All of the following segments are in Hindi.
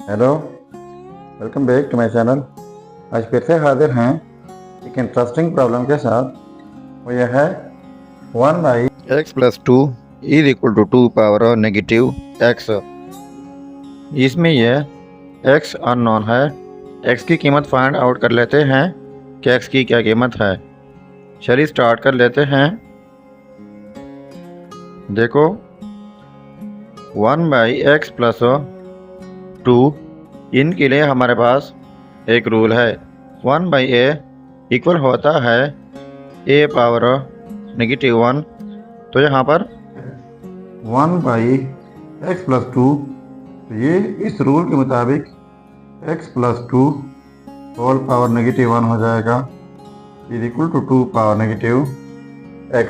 Hello, welcome back to my channel. आज फिर से हाजिर हैं एक इंटरेस्टिंग प्रॉब्लम के साथ। वो यह है 1 by x plus two is equal to two power negative x। इसमें यह x अननोन है। x की कीमत फाइंड आउट कर लेते हैं कि x की क्या कीमत है। चलिए स्टार्ट कर लेते हैं। देखो 1/x प्लस टू, इनके लिए हमारे पास एक रूल है। 1/a इक्वल होता है a पावर -1। तो यहाँ पर 1/x+2, तो ये इस रूल के मुताबिक x+2 होल पावर -1 हो जाएगा, is equal to 2 power -x।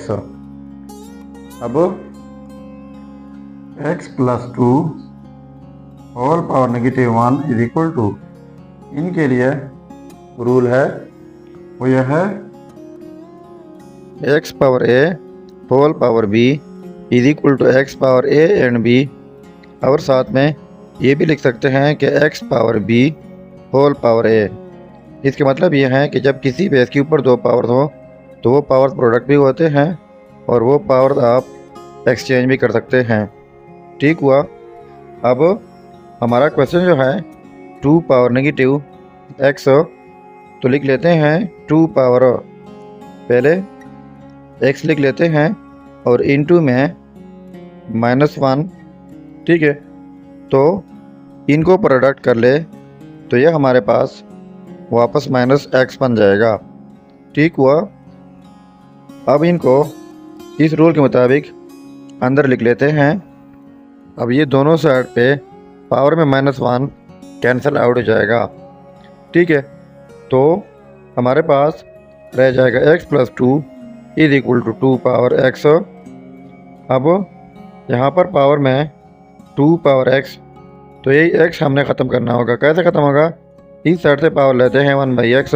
अब x+2 whole power -1 is equal to, इनके लिए रूल है वो यह है x power a whole power b is equal to x power a and b। और साथ में ये भी लिख सकते हैं कि x power b whole power a। इसके मतलब ये है कि जब किसी बेस के ऊपर दो पावर हो तो वो पावर प्रोडक्ट भी होते हैं और वो पावर आप एक्सचेंज भी कर सकते हैं। ठीक हुआ। अब हमारा क्वेश्चन जो है 2 पावर नेगेटिव x, तो लिख लेते हैं 2 पावर, पहले x लिख लेते हैं और इनटू में -1। ठीक है, तो इनको प्रोडक्ट कर ले तो ये हमारे पास वापस -x बन जाएगा। ठीक हुआ। अब इनको इस रूल के मुताबिक अंदर लिख लेते हैं। अब ये दोनों साइड पे पावर में -1 कैंसिल आउट हो जाएगा। ठीक है, तो हमारे पास रह जाएगा x+2 is equal to 2 power x। अब यहाँ पर पावर में 2 पावर x, तो यही x हमने ख़त्म करना होगा। कैसे ख़त्म होगा? इस साइड से पावर लेते हैं 1/x,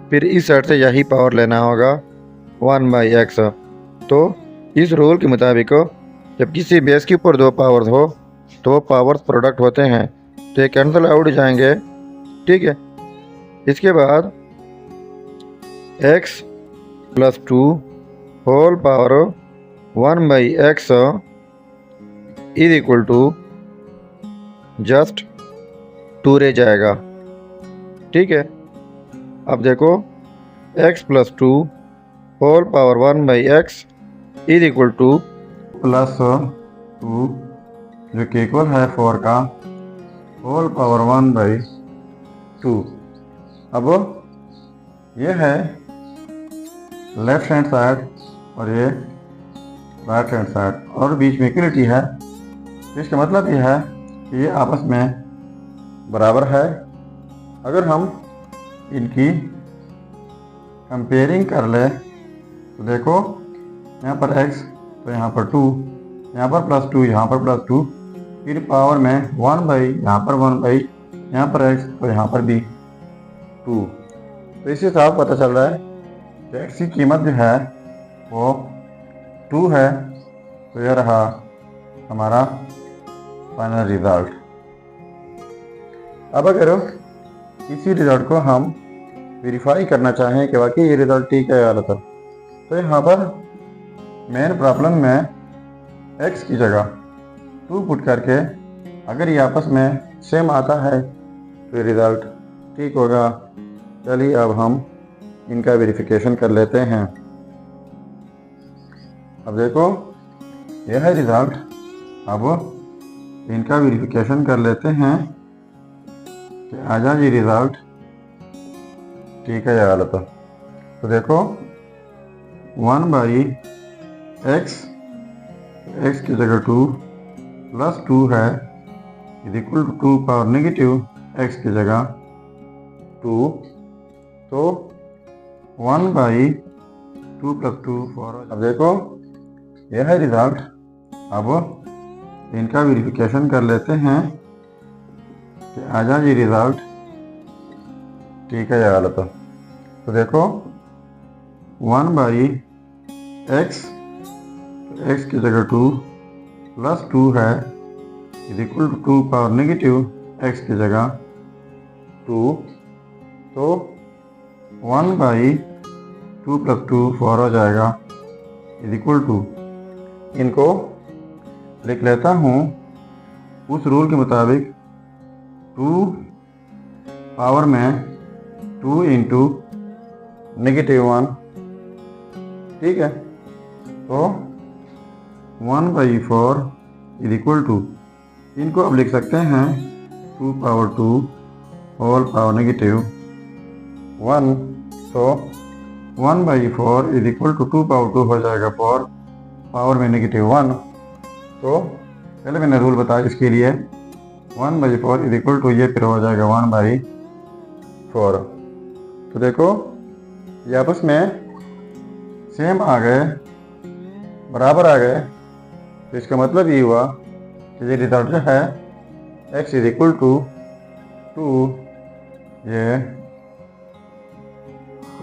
फिर इस साइड से यही पावर लेना होगा 1/x। तो इस रूल के मुताबिक जब किसी बेस के ऊपर दो पावर्स हो तो वो पावर्स प्रोडक्ट होते हैं, तो ये कैंसिल आउट हो जाएंगे। ठीक है, इसके बाद x+2 whole power 1/x is equal to just 2 रह जाएगा। ठीक है, अब देखो x+2 whole power 1/x is equal to +2, जो कि इक्वल है 4 का होल पावर 1/2। अब ये है लेफ्ट हैंड साइड और ये राइट हैंड साइड, और बीच में इक्वलिटी है। इसका मतलब ये है कि ये आपस में बराबर है। अगर हम इनकी कंपेयरिंग कर ले तो देखो यहाँ पर x, तो यहाँ पर 2, यहाँ पर +2, यहाँ पर +2, फिर पावर में 1/, यहाँ पर 1/, यहाँ पर x, तो यहाँ पर भी 2। तो इससे साफ पता चल रहा है कि x की कीमत जो है वो 2 है। तो यह रहा हमारा फाइनल रिजल्ट। अब अगर इसी रिजल्ट को हम वेरीफाई करना चाहें कि वाकई ये रिजल्ट ठीक है या गलत है, तो यहाँ पर मेन प्रॉब्लम में x की जगह 2 पुट करके अगर ये आपस में सेम आता है तो ये रिज़ल्ट ठीक होगा। चलिए अब हम इनका वेरिफिकेशन कर लेते हैं। अब देखो यह है रिज़ल्ट। अब इनका वेरिफिकेशन कर लेते हैं कि आजा ये रिज़ल्ट ठीक है या गलत है। तो देखो 1/x, x की जगह 2 +2 है, is equal to 2 power -x की जगह 2। तो 1/2 + 2 4। अब देखो यह है रिज़ल्ट। अब इनका वेरिफिकेशन कर लेते हैं कि आजा ये रिज़ल्ट ठीक है या गलत है। तो देखो 1/x, x की जगह 2 +2 है, is equal to 2 power x की जगह 2, तो 1/2 + 2 4 हो जाएगा इज इक्वल टू, इनको लिख लेता हूँ उस रूल के मुताबिक 2 पावर में 2 × -1, ठीक है। तो 1/4 इज इक्वल टू, इनको अब लिख सकते हैं 2 पावर 2 होल पावर -1, तो 1/4 इज इक्वल टू 2 पावर 2 हो जाएगा 4 पावर में -1। तो पहले मैंने रूल बताया इसके लिए 1/4 इज इक्वल टू, ये फिर हो जाएगा 1/4। तो देखो ये आपस में सेम आ गए, बराबर आ गए। तो इसका मतलब ये हुआ कि ये रिजल्ट जो है x इज इक्वल टू 2, ये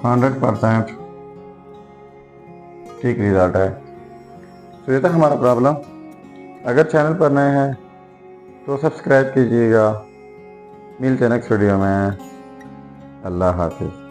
100% ठीक रिजल्ट है। तो ये था हमारा प्रॉब्लम। अगर चैनल पर नए हैं तो सब्सक्राइब कीजिएगा। मिलते हैं नेक्स्ट वीडियो में। अल्लाह हाफिज़।